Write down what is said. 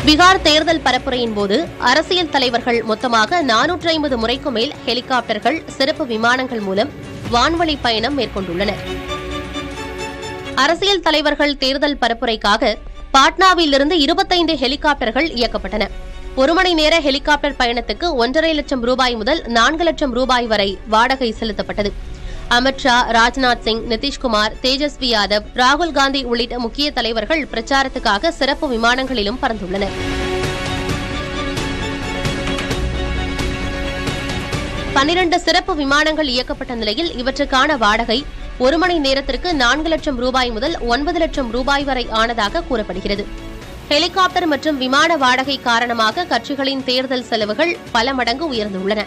பீகார் தேர்தல் பரப்புரையின் போது அரசியல் தலைவர்கள் மொத்தமாக 450 முறைக்கும் மேல் ஹெலிகாப்டர்கள், சிறப்பு விமானங்கள் மூலம் வான்வழி பயணம் மேற்கொண்டுள்ளனர். அரசியல் தலைவர்கள் தேர்தல் பரப்புரைக்காக பாட்னாவிலிருந்து 25 ஹெலிகாப்டர்கள் இயக்கப்பட்டன. 1 மணி நேர ஹெலிகாப்டர் பயணத்துக்கு 1,50,000 லட்சம் ரூபாய் முதல் 4 லட்சம் ரூபாய் வரை வாடகை செலுத்தப்பட்டது. அமித்ஷா, ராஜ்நாத் சிங், நிதிஷ்குமார், தேஜஸ்வி யாதவ், ராகுல் காந்தி உள்ளிட்ட முக்கிய தலைவர்கள் பிரச்சாரத்துக்காக சிறப்பு விமானங்களிலும் பறந்துள்ளனர். 12 சிறப்பு விமானங்கள் இயக்கப்பட்ட நிலையில் இவற்றுக்கான வாடகை 1 மணி நேரத்திற்கு 4 லட்சம் ரூபாய் முதல் 9 லட்சம் ரூபாய் வரை ஆனதாக கூறப்படுகிறது. ஹெலிகாப்டர் மற்றும் விமான வாடகை காரணமாக கட்சிகளின் தேர்தல் செலவுகள் பல மடங்கு உயர்ந்துள்ளன.